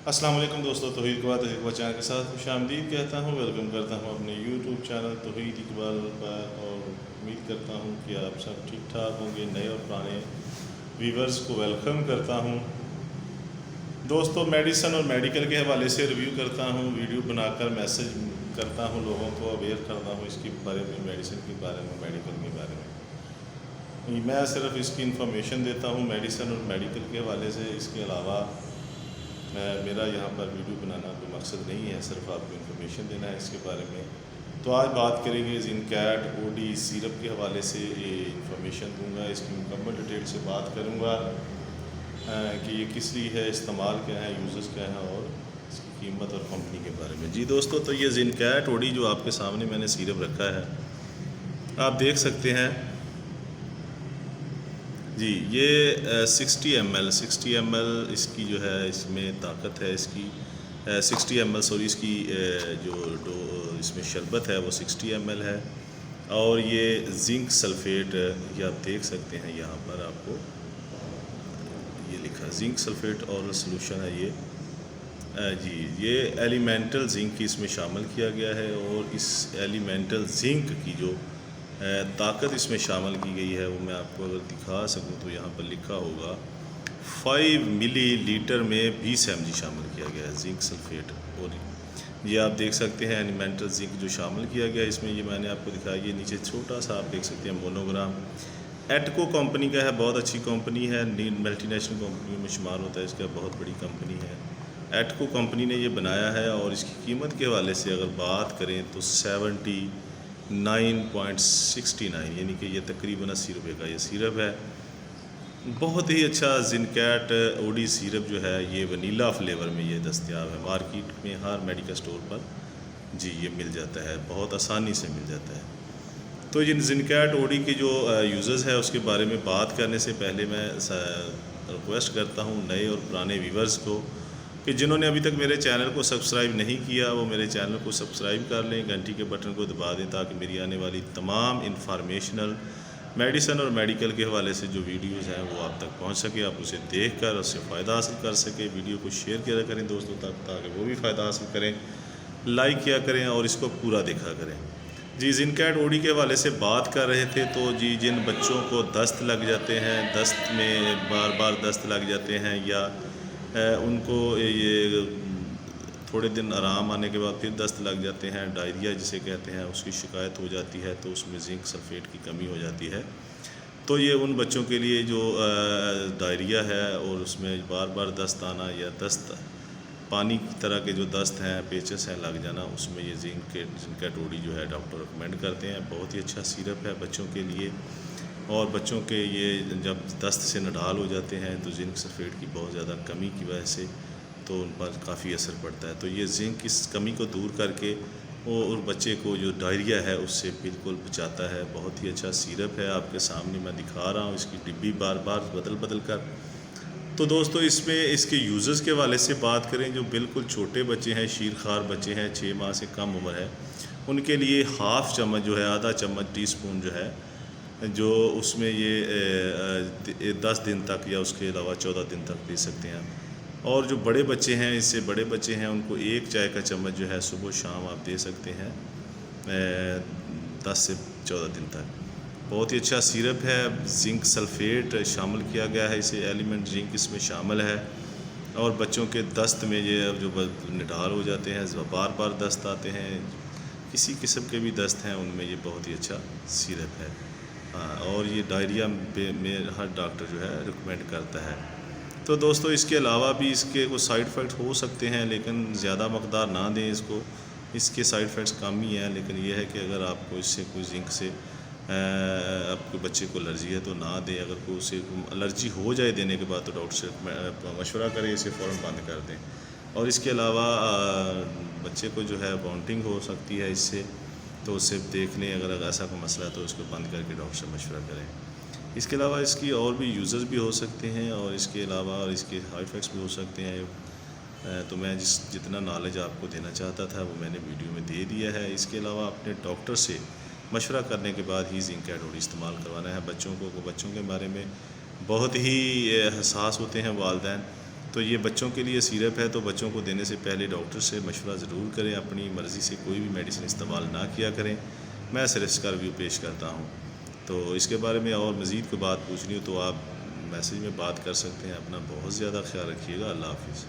अस्सलाम वालेकुम दोस्तों, तौहीद इकबाल चैनल के साथ खुशामदीद कहता हूँ। वेलकम करता हूँ अपने यूट्यूब चैनल तौहीद इकबाल पर और उम्मीद करता हूँ कि आप सब ठीक ठाक होंगे। नए और पुराने व्यूवर्स को वेलकम करता हूँ। दोस्तों, मेडिसिन और मेडिकल के हवाले से रिव्यू करता हूँ, वीडियो बनाकर मैसेज करता हूँ, लोगों को अवेयर करता हूँ इसके बारे में, मेडिसिन के बारे में, मेडिकल के बारे में। मैं सिर्फ इसकी इंफॉर्मेशन देता हूँ मेडिसिन और मेडिकल के हवाले से। इसके अलावा मेरा यहाँ पर वीडियो बनाना कोई मकसद नहीं है, सिर्फ आपको इन्फॉर्मेशन देना है इसके बारे में। तो आज बात करेंगे जिनकैट ओडी सिरप के हवाले से ये इन्फॉर्मेशन दूंगा, इसकी मुकम्मल डिटेल से बात करूँगा कि ये किस लिए है, इस्तेमाल क्या है, यूज़र्स क्या हैं और इसकी कीमत और कंपनी के बारे में। जी दोस्तों, तो ये जिनकैट ओडी जो आपके सामने मैंने सिरप रखा है, आप देख सकते हैं जी। ये 60 ml इसकी जो है, इसमें ताकत है इसकी 60 ml, सॉरी, इसकी इसमें शरबत है वो 60 ml है। और ये जिंक सल्फेट, ये आप देख सकते हैं यहाँ पर आपको ये लिखा जिंक सल्फेट और सोल्यूशन है ये जी। ये एलिमेंटल जिंक इसमें शामिल किया गया है और इस एलिमेंटल जिंक की जो ताकत इसमें शामिल की गई है वो मैं आपको अगर दिखा सकूं तो यहाँ पर लिखा होगा 5 मिलीलीटर में 20 mg शामिल किया गया है जिंक सल्फेट। और ये आप देख सकते हैं एलिमेंटल जिंक जो शामिल किया गया है इसमें, ये मैंने आपको दिखाया। ये नीचे छोटा सा आप देख सकते हैं मोनोग्राम, एटको कंपनी का है, बहुत अच्छी कंपनी है, मल्टीनेशनल कंपनी में शुमार होता है, इसका बहुत बड़ी कंपनी है। एटको कंपनी ने ये बनाया है और इसकी कीमत के हवाले से अगर बात करें तो 79.69, यानी कि ये तकरीबन 80 रुपये का ये सिरप है। बहुत ही अच्छा जिनकैट ओडी सिरप जो है ये वनीला फ्लेवर में ये दस्तयाब है, मार्केट में हर मेडिकल स्टोर पर जी ये मिल जाता है, बहुत आसानी से मिल जाता है। तो ये जिनकैट ओडी के जो यूज़र्स है उसके बारे में बात करने से पहले मैं रिक्वेस्ट करता हूँ नए और पुराने व्यूवर्स को कि जिन्होंने अभी तक मेरे चैनल को सब्सक्राइब नहीं किया वो मेरे चैनल को सब्सक्राइब कर लें, घंटी के बटन को दबा दें ताकि मेरी आने वाली तमाम इंफॉर्मेशनल मेडिसिन और मेडिकल के हवाले से जो वीडियोज़ हैं वो आप तक पहुँच सके, आप उसे देख कर उससे फ़ायदा हासिल कर सकें। वीडियो को शेयर किया करें दोस्तों तक ताकि वो भी फ़ायदा हासिल करें, लाइक किया करें और इसको पूरा देखा करें। जी, जिनकैट ओडी के हवाले से बात कर रहे थे तो जी, जिन बच्चों को दस्त लग जाते हैं, दस्त में बार बार दस्त लग जाते हैं या उनको ये थोड़े दिन आराम आने के बाद फिर दस्त लग जाते हैं, डायरिया जिसे कहते हैं, उसकी शिकायत हो जाती है तो उसमें जिंक सल्फेट की कमी हो जाती है। तो ये उन बच्चों के लिए जो डायरिया है और उसमें बार बार दस्त आना या दस्त पानी की तरह के जो दस्त हैं, पेचस हैं लग जाना, उसमें ये जिनकैट ओडी जो है डॉक्टर रिकमेंड करते हैं। बहुत ही अच्छा सिरप है बच्चों के लिए। और बच्चों के ये जब दस्त से नडाल हो जाते हैं तो जिंक सल्फेट की बहुत ज़्यादा कमी की वजह से तो उन पर काफ़ी असर पड़ता है। तो ये जिंक इस कमी को दूर करके और बच्चे को जो डायरिया है उससे बिल्कुल बचाता है। बहुत ही अच्छा सिरप है, आपके सामने मैं दिखा रहा हूँ इसकी डिब्बी बार बार बदल कर। तो दोस्तों, इसमें इसके यूज़र्स के वाले से बात करें, जो बिल्कुल छोटे बच्चे हैं, शीरखार बच्चे हैं, 6 माह से कम उम्र है, उनके लिए हाफ़ चम्मच जो है, आधा चम्मच टीस्पून जो है, जो उसमें ये 10 दिन तक या उसके अलावा 14 दिन तक पी सकते हैं। और जो बड़े बच्चे हैं, इससे बड़े बच्चे हैं, उनको 1 चाय का चम्मच जो है सुबह शाम आप दे सकते हैं 10 से 14 दिन तक। बहुत ही अच्छा सिरप है, जिंक सल्फेट शामिल किया गया है, इसे एलिमेंट जिंक इसमें शामिल है। और बच्चों के दस्त में ये जो निडाल हो जाते हैं, बार बार दस्त आते हैं, किसी किस्म के भी दस्त हैं, उनमें ये बहुत ही अच्छा सिरप है। हाँ, और ये डायरिया में हर डॉक्टर जो है रिकमेंड करता है। तो दोस्तों, इसके अलावा भी इसके कुछ साइड इफ़ेक्ट हो सकते हैं, लेकिन ज़्यादा मकदार ना दें इसको, इसके साइड इफ़ेक्ट्स कम ही हैं। लेकिन ये है कि अगर आपको इससे कोई जिंक से आपके बच्चे को एलर्जी है तो ना दें। अगर कोई उसे एलर्जी हो जाए देने के बाद तो डॉक्टर से मशवरा करें, इसे फ़ौरन बंद कर दें। और इसके अलावा बच्चे को जो है वॉमिटिंग हो सकती है इससे, तो उसे देख लें, अगर ऐसा कोई मसला है तो उसको बंद करके डॉक्टर से मशवरा करें। इसके अलावा इसकी और भी यूज़र्स भी हो सकते हैं और इसके अलावा और इसके साइड इफ़ेक्ट्स भी हो सकते हैं। तो मैं जितना नॉलेज आपको देना चाहता था वो मैंने वीडियो में दे दिया है। इसके अलावा अपने डॉक्टर से मशवरा करने के बाद ही जिनकैट ओडी इस्तेमाल करवाना है। बच्चों के बारे में बहुत ही हसास होते हैं वालिदैन, तो ये बच्चों के लिए सिरप है, तो बच्चों को देने से पहले डॉक्टर से मशवरा ज़रूर करें। अपनी मर्ज़ी से कोई भी मेडिसिन इस्तेमाल ना किया करें। मैं सिर्फ इसका रिव्यू पेश करता हूँ। तो इसके बारे में और मज़ीद कोई बात पूछनी हो तो आप मैसेज में बात कर सकते हैं। अपना बहुत ज़्यादा ख्याल रखिएगा। अल्लाह हाफ़िज़।